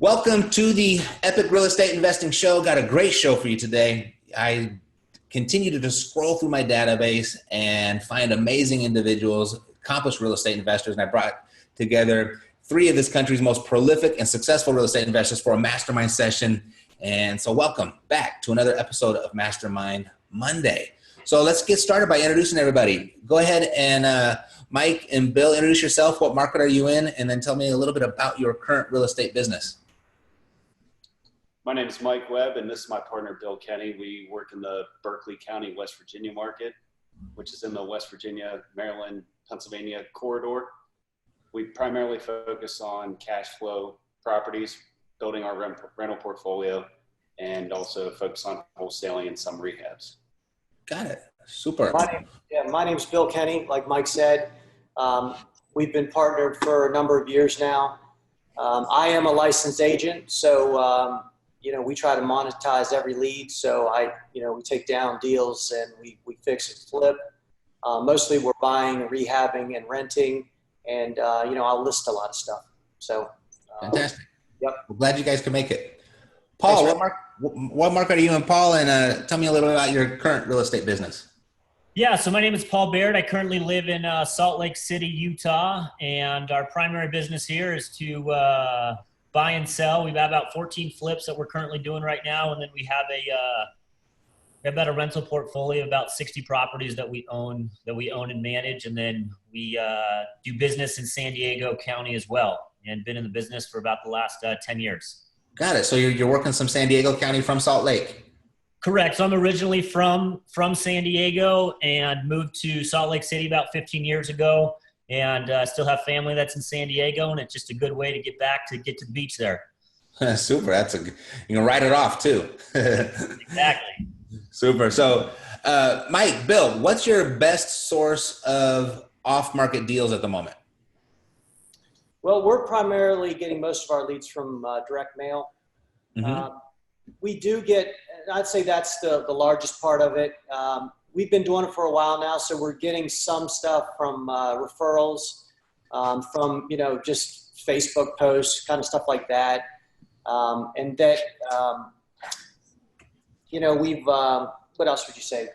Welcome to the Epic Real Estate Investing Show. Got a great show for you today. I continue to just scroll through my database and find amazing individuals, accomplished real estate investors, and I brought together three of this country's most prolific and successful real estate investors for a mastermind session. And so welcome back to another episode of Mastermind Monday. So let's get started by introducing everybody. Go ahead and Mike and Bill, introduce yourself. What market are you in? And then tell me a little bit about your current real estate business. My name is Mike Webb, and this is my partner, Bill Kenny. We work in the Berkeley County, West Virginia market, which is in the West Virginia, Maryland, Pennsylvania corridor. We primarily focus on cash flow properties, building our rental portfolio, and also focus on wholesaling and some rehabs. Got it. Super. My name's Bill Kenny. Like Mike said, we've been partnered for a number of years now. I am a licensed agent, so we try to monetize every lead. So we take down deals and we fix and flip. Mostly we're buying, rehabbing, and renting, and I'll list a lot of stuff. So fantastic. Yep. We're glad you guys can make it. Paul, what market are you in, Paul? And tell me a little bit about your current real estate business. Yeah, so my name is Paul Baird. I currently live in Salt Lake City, Utah, and our primary business here is to buy and sell. We've got about 14 flips that we're currently doing right now, and then we have about a rental portfolio of about 60 properties that we own and manage, and then we do business in San Diego County as well, and been in the business for about the last 10 years. Got it. So you're working some San Diego County from Salt Lake. Correct. So I'm originally from San Diego and moved to Salt Lake City about 15 years ago, and still have family that's in San Diego, and it's just a good way to get to the beach there. Super. You can write it off too. Exactly. Super. So Mike, Bill, what's your best source of off-market deals at the moment? Well, we're primarily getting most of our leads from direct mail. Mm-hmm. We do get, I'd say that's the largest part of it. We've been doing it for a while now, so we're getting some stuff from referrals, from, just Facebook posts, kind of stuff like that. And that, we've, what else would you say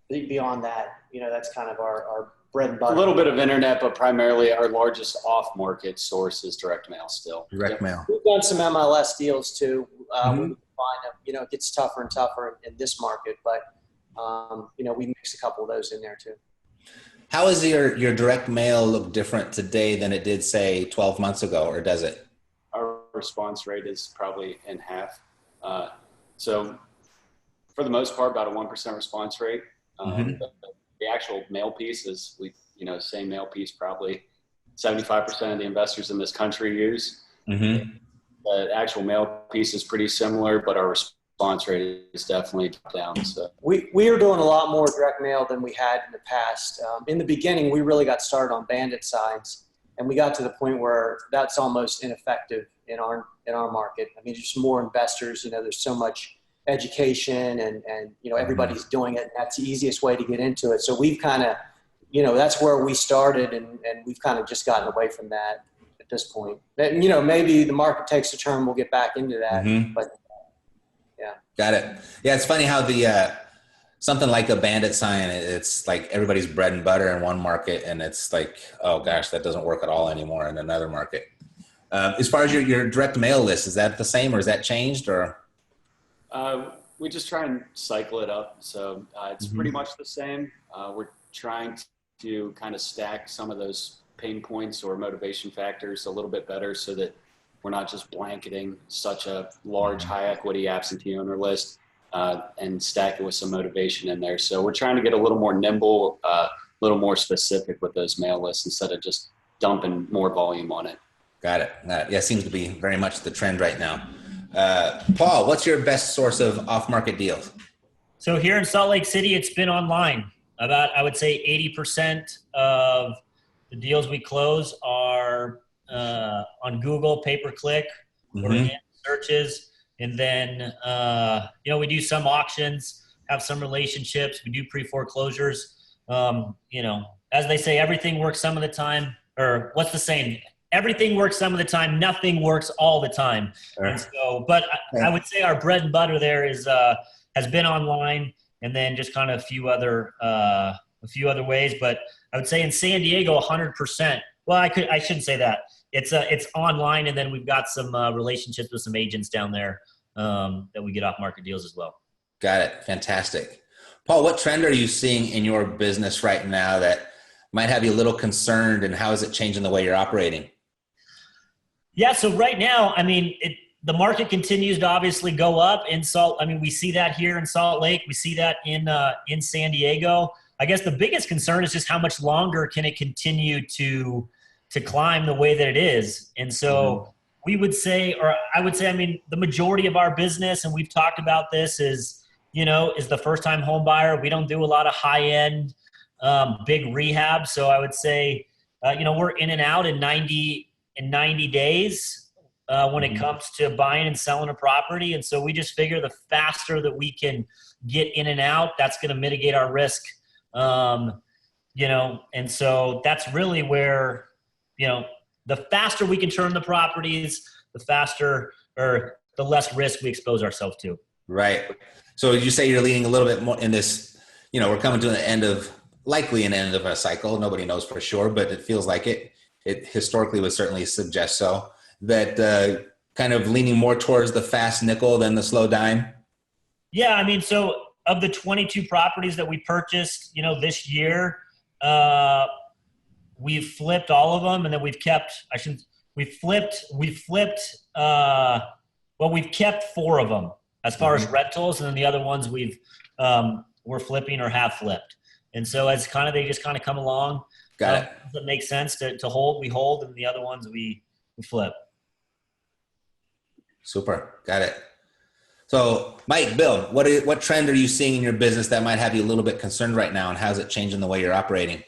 beyond that? That's kind of our bread and butter. A little bit of internet, but primarily our largest off-market source is direct mail still. Direct mail. We've done some MLS deals too. Mm-hmm. We find them, it gets tougher and tougher in this market, but we mix a couple of those in there too. How does your direct mail look different today than it did, say, 12 months ago, or does it? Our response rate is probably in half. So for the most part, about a 1% response rate. Mm-hmm. The actual mail piece is, same mail piece probably 75% of the investors in this country use. Mm-hmm. The actual mail piece is pretty similar, but our response rate is definitely down. So we are doing a lot more direct mail than we had in the past. In the beginning, we really got started on bandit signs, and we got to the point where that's almost ineffective in our market. I mean, just more investors. There's so much education, and everybody's doing it, and that's the easiest way to get into it. So we've kind of, that's where we started, and we've kind of just gotten away from that at this point. Maybe the market takes a turn, we'll get back into that. Mm-hmm. But yeah. Got it. Yeah, it's funny how something like a bandit sign, it's like everybody's bread and butter in one market, and it's like, oh gosh, that doesn't work at all anymore in another market. As far as your direct mail list, is that the same, or has that changed, or? We just try and cycle it up. So it's Mm-hmm. pretty much the same. We're trying to kind of stack some of those pain points or motivation factors a little bit better so that we're not just blanketing such a large high equity absentee owner list and stack it with some motivation in there. So we're trying to get a little more nimble, a little more specific with those mail lists instead of just dumping more volume on it. Got it. Yeah, it seems to be very much the trend right now. Paul, what's your best source of off-market deals? So here in Salt Lake City, it's been online. About, I would say 80% of the deals we close are on Google, pay-per-click, Mm-hmm. organic searches. And then, we do some auctions, have some relationships. We do pre-foreclosures. As they say, everything works some of the time, or what's the saying? everything works some of the time. Nothing works all the time. Sure. And so, but I would say our bread and butter there is has been online, and then just kind of a few other ways. But I would say in San Diego, 100%. Well, I shouldn't say that. It's online, and then we've got some relationships with some agents down there that we get off market deals as well. Got it. Fantastic. Paul, what trend are you seeing in your business right now that might have you a little concerned, and how is it changing the way you're operating? Yeah, so right now, I mean, the market continues to obviously go up in we see that here in Salt Lake. We see that in San Diego. I guess the biggest concern is just how much longer can it continue to climb the way that it is. And so we would say, or I would say, I mean, the majority of our business, and we've talked about this, is the first-time home buyer. We don't do a lot of high-end big rehab. So I would say, we're in and out in 90 days when it comes to buying and selling a property. And so we just figure the faster that we can get in and out, that's going to mitigate our risk. And so that's really where, the faster we can turn the properties, the faster or the less risk we expose ourselves to. Right. So you say you're leaning a little bit more in this, we're coming to likely an end of a cycle. Nobody knows for sure, but it feels like it historically would certainly suggest so, that kind of leaning more towards the fast nickel than the slow dime. Yeah. I mean, so of the 22 properties that we purchased, this year, we've flipped all of them, and then we've kept 4 of them as far as rentals. And then the other ones we're flipping or have flipped. And so as they just kind of come along, Got it. That makes sense to hold, we hold, and the other ones we flip. Super. Got it. So Mike, Bill, what trend are you seeing in your business that might have you a little bit concerned right now, and how's it changing the way you're operating?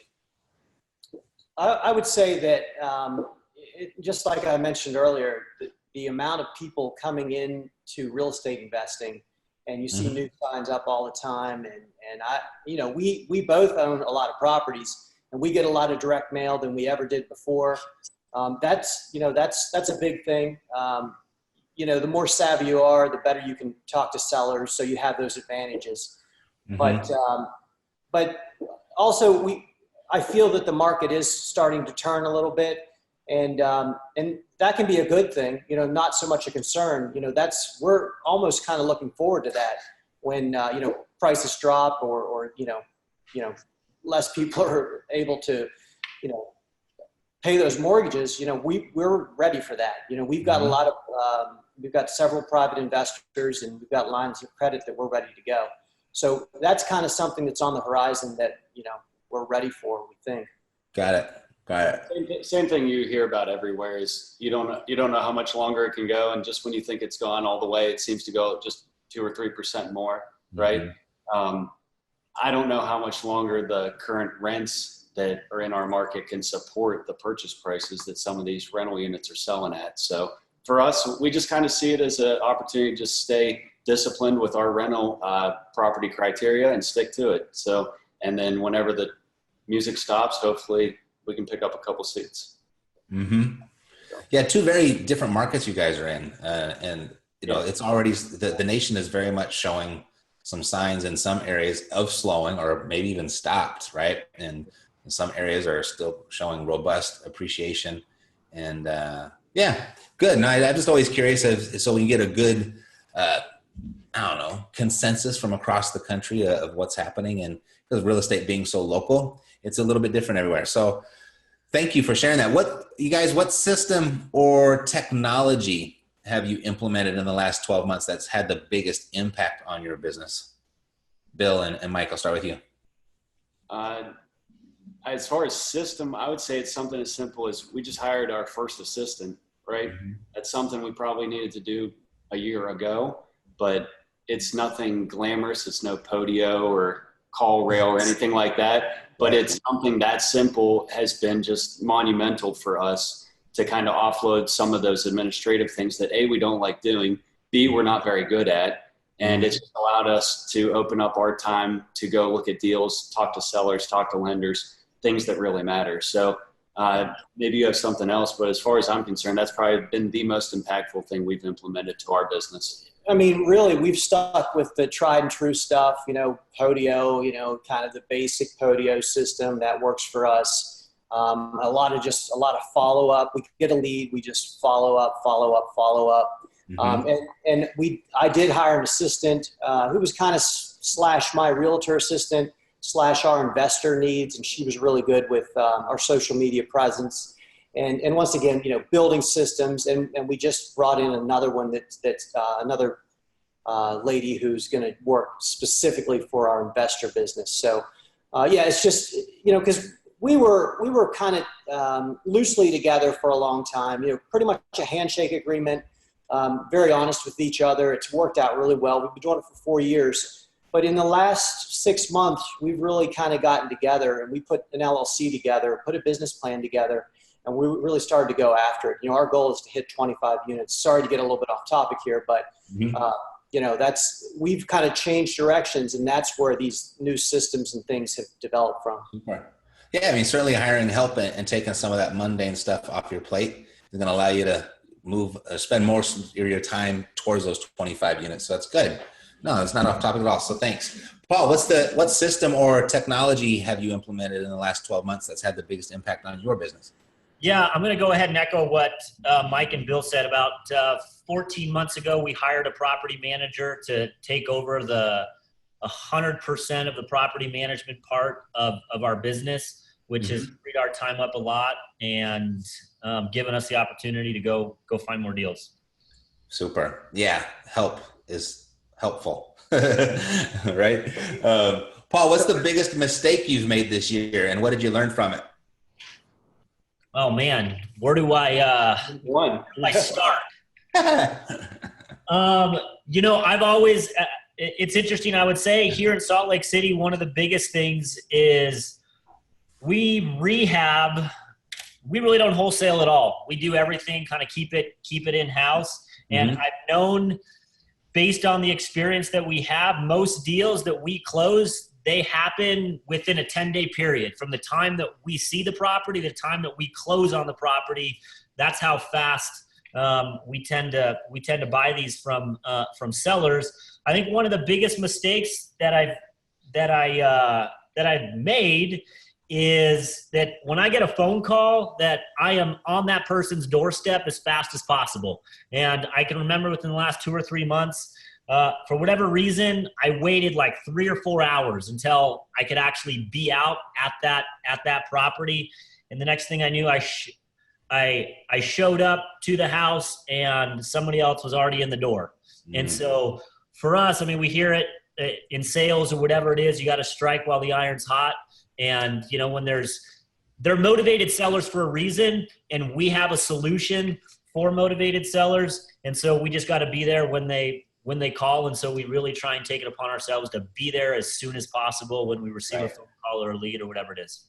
I would say that just like I mentioned earlier, the amount of people coming in to real estate investing, and you see new signs up all the time. And we both own a lot of properties, and we get a lot of direct mail than we ever did before. That's a big thing. The more savvy you are, the better you can talk to sellers. So you have those advantages. But also I feel that the market is starting to turn a little bit, and that can be a good thing, not so much a concern. We're almost kind of looking forward to that when, prices drop or less people are able to, pay those mortgages. We're ready for that. We've got a lot of, we've got several private investors, and we've got lines of credit that we're ready to go. So that's kind of something that's on the horizon that, we're ready for, we think. Got it. Same thing you hear about everywhere is you don't know how much longer it can go. And just when you think it's gone all the way, it seems to go just 2 or 3% more. Right. I don't know how much longer the current rents that are in our market can support the purchase prices that some of these rental units are selling at. So for us, we just kind of see it as an opportunity to just stay disciplined with our rental property criteria and stick to it. So, and then whenever the music stops, hopefully we can pick up a couple seats. Yeah, 2 very different markets you guys are in. And, it's already, the nation is very much showing some signs in some areas of slowing or maybe even stopped, right? And some areas are still showing robust appreciation. And good. And I'm just always curious so we can get a good, consensus from across the country of what's happening. And because real estate being so local, it's a little bit different everywhere. So thank you for sharing that. What system or technology have you implemented in the last 12 months that's had the biggest impact on your business? Bill and Mike, I'll start with you. As far as system, I would say it's something as simple as we just hired our first assistant, right? That's something we probably needed to do a year ago, but it's nothing glamorous. It's no Podio or Call Rail or anything like that, but it's something that simple has been just monumental for us to kind of offload some of those administrative things that A, we don't like doing, B, we're not very good at. And it's just allowed us to open up our time to go look at deals, talk to sellers, talk to lenders, things that really matter. So Maybe you have something else, but as far as I'm concerned, that's probably been the most impactful thing we've implemented to our business. I mean, really, we've stuck with the tried and true stuff, Podio, kind of the basic Podio system that works for us. A lot of follow up. We get a lead, we just follow up. And I did hire an assistant who was kind of / my realtor assistant / our investor needs, and she was really good with our social media presence. And once again, building systems, and we just brought in another one that's another lady who's going to work specifically for our investor business. So, it's just because we were kind of loosely together for a long time. Pretty much a handshake agreement. Very honest with each other. It's worked out really well. We've been doing it for 4 years. But in the last 6 months, we've really kind of gotten together, and we put an LLC together, put a business plan together. And we really started to go after it. Our goal is to hit 25 units. Sorry to get a little bit off topic here, but we've kind of changed directions, and that's where these new systems and things have developed from. Super. Yeah, I mean, certainly hiring help and taking some of that mundane stuff off your plate is going to allow you to spend more of your time towards those 25 units. So that's good. No, it's not off topic at all. So thanks. Paul, what system or technology have you implemented in the last 12 months that's had the biggest impact on your business? Yeah, I'm going to go ahead and echo what Mike and Bill said. About 14 months ago, we hired a property manager to take over the 100% of the property management part of our business, which has freed our time up a lot and given us the opportunity to go find more deals. Super. Yeah, help is helpful, right? Paul, what's the biggest mistake you've made this year, and what did you learn from it? Oh man, where do I start? I've always, it's interesting. I would say here in Salt Lake City, one of the biggest things is we really don't wholesale at all. We do everything, kind of keep it in-house. And I've known, based on the experience that we have, most deals that we close, they happen within a 10-day period from the time that we see the property, the time that we close on the property. That's how fast we tend to buy these from sellers. I think one of the biggest mistakes that I've made is that when I get a phone call, that I am on that person's doorstep as fast as possible. And I can remember within the last 2 or 3 months, for whatever reason, I waited like 3 or 4 hours until I could actually be out at that property. And the next thing I knew, I showed up to the house and somebody else was already in the door. And so for us, I mean, we hear it in sales or whatever it is, you got to strike while the iron's hot. And when they're motivated sellers for a reason, and we have a solution for motivated sellers. And so we just got to be there when they call. And so we really try and take it upon ourselves to be there as soon as possible when we receive a phone call or a lead or whatever it is.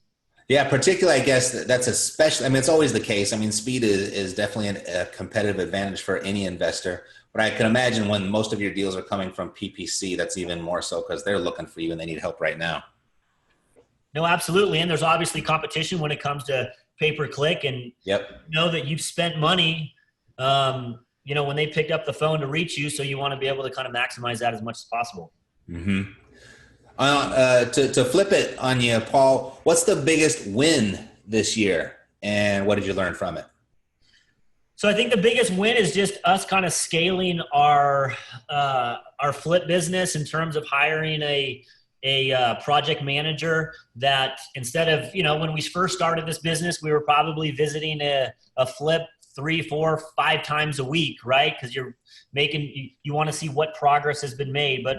Yeah, particularly, I guess that's especially, I mean, it's always the case. I mean, speed is definitely a competitive advantage for any investor. But I can imagine when most of your deals are coming from PPC, that's even more so because they're looking for you and they need help right now. No, absolutely. And there's obviously competition when it comes to pay-per-click, and know that you've spent money, when they picked up the phone to reach you. So you want to be able to kind of maximize that as much as possible. To flip it on you, Paul, what's the biggest win this year and what did you learn from it? So I think the biggest win is just us kind of scaling our flip business in terms of hiring a project manager that instead of, when we first started this business, we were probably visiting a flip 3, 4, 5 times a week, right? Because you want to see what progress has been made. But,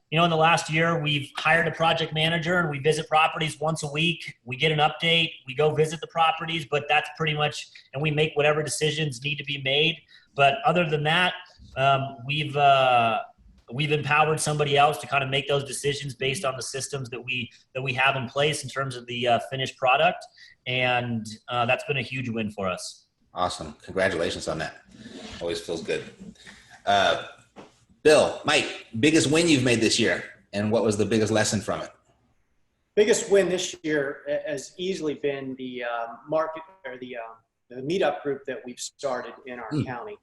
in the last year, we've hired a project manager and we visit properties once a week. We get an update, we go visit the properties, but that's pretty much, and we make whatever decisions need to be made. But other than that, we've empowered somebody else to kind of make those decisions based on the systems that we have in place in terms of the finished product. And that's been a huge win for us. Awesome. Congratulations on that. Always feels good. Bill, Mike, biggest win you've made this year, and what was the biggest lesson from it? Biggest win this year has easily been the market or the meetup group that we've started in our county.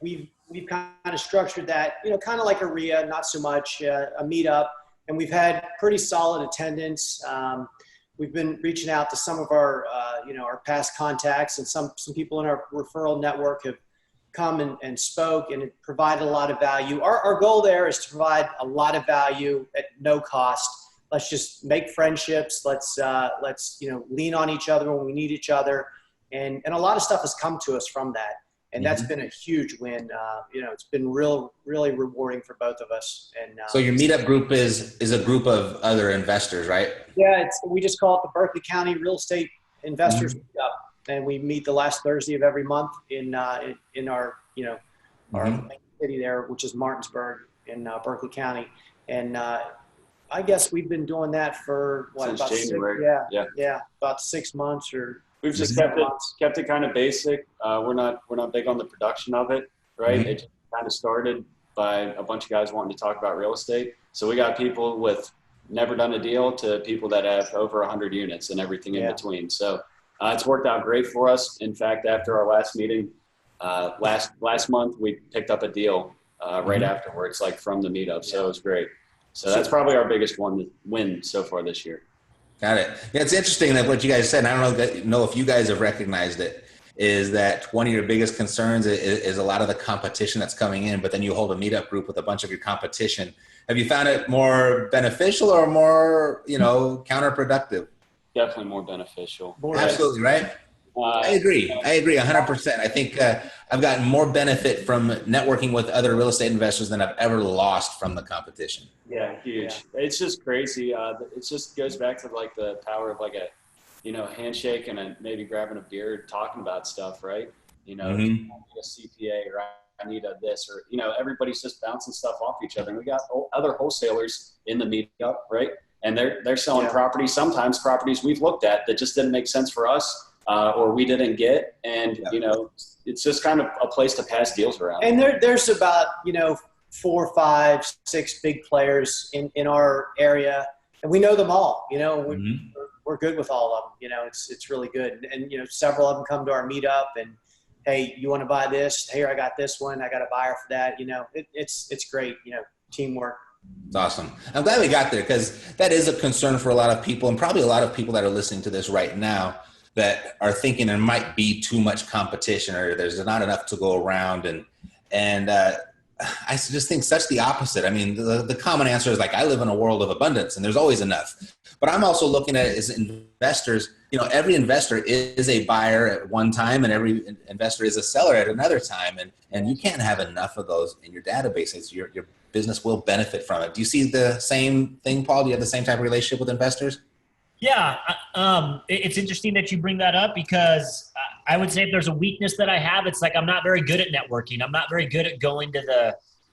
We've kind of structured that, kind of like a RIA, not so much a meetup, and we've had pretty solid attendance. We've been reaching out to some of our, our past contacts, and some people in our referral network have come and spoke and provided a lot of value. Our goal there is to provide a lot of value at no cost. Let's just make friendships. Let's lean on each other when we need each other. And a lot of stuff has come to us from that. And that's been a huge win. It's been really rewarding for both of us. And so your meetup group is a group of other investors, right? Yeah, we just call it the Berkeley County Real Estate Investors Meetup. And we meet the last Thursday of every month in our main city there, which is Martinsburg in Berkeley County. And I guess we've been doing that for since about January. About 6 months or. We've just kept it kind of basic. We're not big on the production of it, right? It just kind of started by a bunch of guys wanting to talk about real estate. So we got people with never done a deal to people that have over 100 units and everything in between. So it's worked out great for us. In fact, after our last meeting last month, we picked up a deal right afterwards, like from the meetup. So it was great. So that's probably our biggest win so far this year. Got it. Yeah, it's interesting that what you guys said, and I don't know if you guys have recognized it, is that one of your biggest concerns is a lot of the competition that's coming in, but then you hold a meetup group with a bunch of your competition. Have you found it more beneficial or more, counterproductive? Definitely more beneficial. Absolutely, right? I agree 100%. I think I've gotten more benefit from networking with other real estate investors than I've ever lost from the competition. Yeah, huge. Yeah. It's just crazy. It just goes back to like the power of like a, handshake and maybe grabbing a beer, talking about stuff, right? I need a CPA or I need a this or, everybody's just bouncing stuff off each other. And we got other wholesalers in the meetup, right? And they're selling properties, sometimes properties we've looked at that just didn't make sense for us. Or we didn't get, and it's just kind of a place to pass deals around. And there's about 4, 5, 6 big players in our area, and we know them all. We're good with all of them. It's really good. And several of them come to our meetup, and hey, you want to buy this? Here, I got this one. I got a buyer for that. It's great. Teamwork. It's awesome. I'm glad we got there because that is a concern for a lot of people, and probably a lot of people that are listening to this right now, that are thinking there might be too much competition or there's not enough to go around. And I just think such the opposite. I mean, the common answer is like, I live in a world of abundance and there's always enough. But I'm also looking at it as investors, every investor is a buyer at one time and every investor is a seller at another time. And you can't have enough of those in your database. It's your business will benefit from it. Do you see the same thing, Paul? Do you have the same type of relationship with investors? Yeah, it's interesting that you bring that up because I would say if there's a weakness that I have, it's like I'm not very good at networking. I'm not very good at going to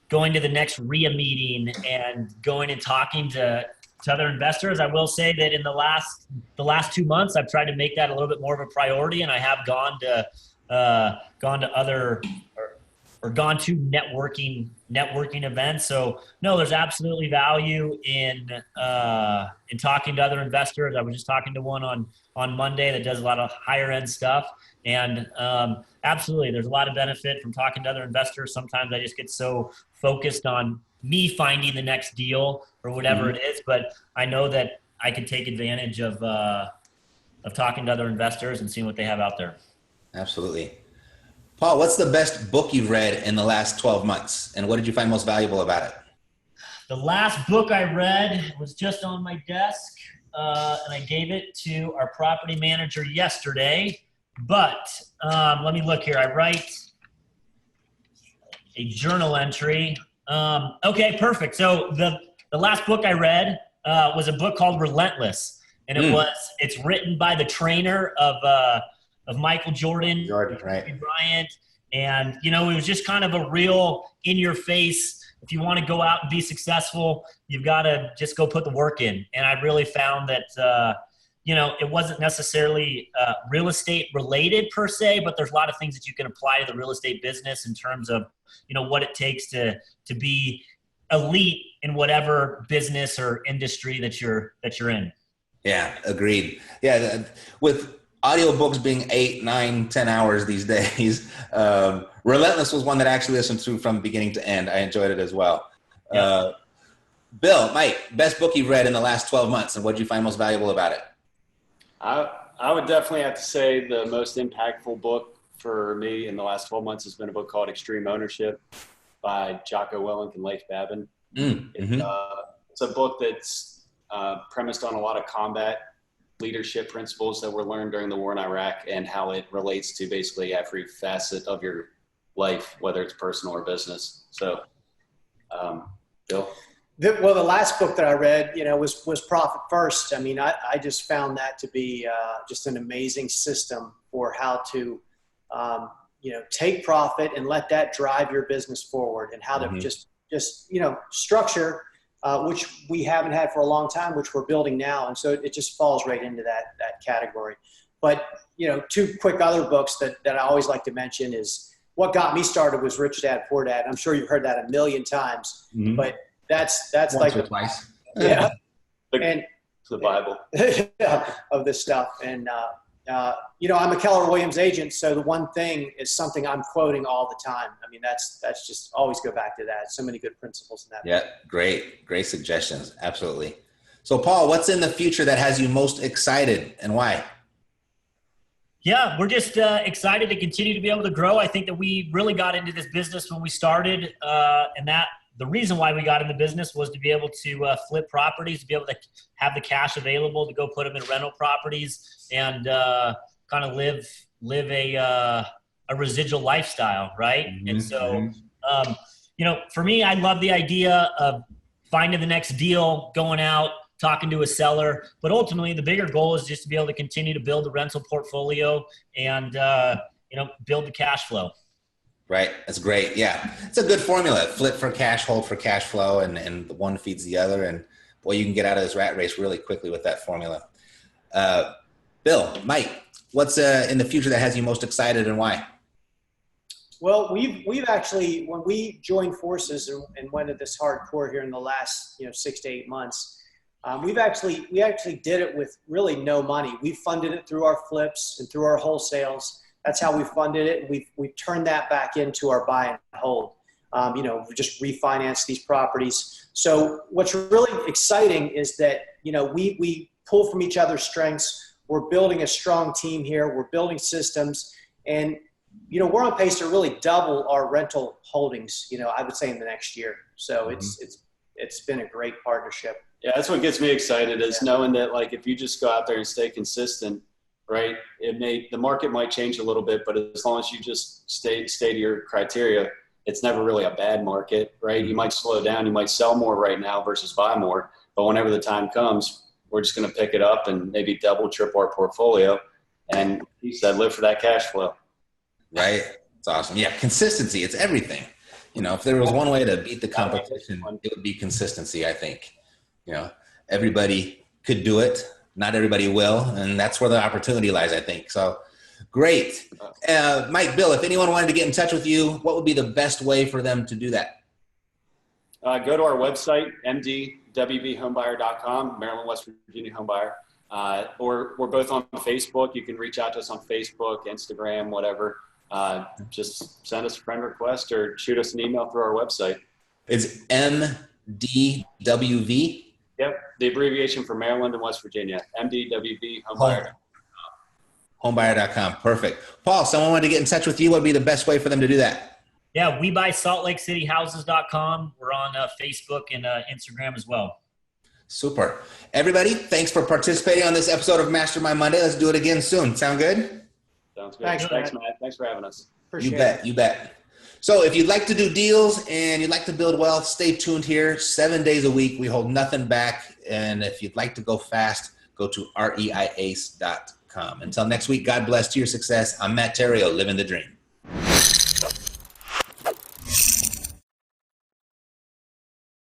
the next RIA meeting and going and talking to other investors. I will say that in the last 2 months, I've tried to make that a little bit more of a priority, and I have gone to networking events. So no, there's absolutely value in talking to other investors. I was just talking to one on Monday that does a lot of higher end stuff. And absolutely, there's a lot of benefit from talking to other investors. Sometimes I just get so focused on me finding the next deal or whatever it is, but I know that I can take advantage of talking to other investors and seeing what they have out there. Absolutely. Paul, what's the best book you've read in the last 12 months? And what did you find most valuable about it? The last book I read was just on my desk, and I gave it to our property manager yesterday. But let me look here. I write a journal entry. Okay, perfect. So the last book I read was a book called Relentless, and it's written by the trainer of Michael Jordan, right. Bryant. And, it was just kind of a real in-your-face, if you want to go out and be successful, you've got to just go put the work in. And I really found that, it wasn't necessarily real estate related per se, but there's a lot of things that you can apply to the real estate business in terms of, what it takes to be elite in whatever business or industry that you're in. Yeah, agreed. Yeah, with audiobooks being 8, 9, 10 hours these days, Relentless was one that I actually listened to from beginning to end. I enjoyed it as well. Yeah. Bill, Mike, best book you've read in the last 12 months, and what did you find most valuable about it? I would definitely have to say the most impactful book for me in the last 12 months has been a book called Extreme Ownership by Jocko Willink and Leif Babin. It's a book that's premised on a lot of combat leadership principles that were learned during the war in Iraq and how it relates to basically every facet of your life, whether it's personal or business. So, Bill? Well, the last book that I read, was Profit First. I mean, I just found that to be just an amazing system for how to, take profit and let that drive your business forward, and how to just structure, which we haven't had for a long time, which we're building now. And so it just falls right into that category. But, two quick other books that I always like to mention is what got me started was Rich Dad, Poor Dad. I'm sure you've heard that a million times, but that's Once like or twice. Yeah. And the Bible of this stuff. And, I'm a Keller Williams agent. So the one thing is something I'm quoting all the time. I mean, that's just always go back to that. So many good principles in that. Yeah. Great suggestions. Absolutely. So Paul, what's in the future that has you most excited, and why? Yeah, we're just excited to continue to be able to grow. I think that we really got into this business when we started, and that the reason why we got in the business was to be able to flip properties, to be able to have the cash available to go put them in rental properties and kind of live a residual lifestyle, right? And so, for me, I love the idea of finding the next deal, going out, talking to a seller, but ultimately the bigger goal is just to be able to continue to build the rental portfolio and, build the cash flow. Right. That's great. Yeah. It's a good formula. Flip for cash, hold for cash flow, and the one feeds the other. And boy, you can get out of this rat race really quickly with that formula. Bill, Mike, what's in the future that has you most excited, and why? Well, we've actually, when we joined forces and went to this hardcore here in the last 6 to 8 months, we actually did it with really no money. We funded it through our flips and through our wholesales. That's how we funded it. And we've turned that back into our buy and hold. We just refinanced these properties. So what's really exciting is that, we pull from each other's strengths. We're building a strong team here. We're building systems, and, we're on pace to really double our rental holdings, I would say in the next year. So it's been a great partnership. Yeah, that's what gets me excited is knowing that, like, if you just go out there and stay consistent, right, the market might change a little bit, but as long as you just stay to your criteria, it's never really a bad market, right? You might slow down, you might sell more right now versus buy more, but whenever the time comes, we're just going to pick it up and maybe double, triple our portfolio. And he said, live for that cash flow. Right. It's awesome. Yeah. Consistency. It's everything. If there was one way to beat the competition, it would be consistency, I think. Everybody could do it. Not everybody will. And that's where the opportunity lies, I think. So great. Mike, Bill, if anyone wanted to get in touch with you, what would be the best way for them to do that? Go to our website, mdwvhomebuyer.com, Maryland, West Virginia homebuyer. Or we're both on Facebook. You can reach out to us on Facebook, Instagram, whatever. Just send us a friend request or shoot us an email through our website. It's MDWV? Yep, the abbreviation for Maryland and West Virginia, MDWV homebuyer. Homebuyer.com. Perfect. Paul, someone wanted to get in touch with you. What would be the best way for them to do that? Yeah, we buy saltlakeCityHouses.com. We're on Facebook and Instagram as well. Super. Everybody, thanks for participating on this episode of Mastermind Monday. Let's do it again soon. Sound good? Sounds good. Thanks, Matt. Thanks for having us. Appreciate You bet. So if you'd like to do deals and you'd like to build wealth, stay tuned here. 7 days a week. We hold nothing back. And if you'd like to go fast, go to reiace.com. Until next week, God bless to your success. I'm Matt Theriault, living the dream.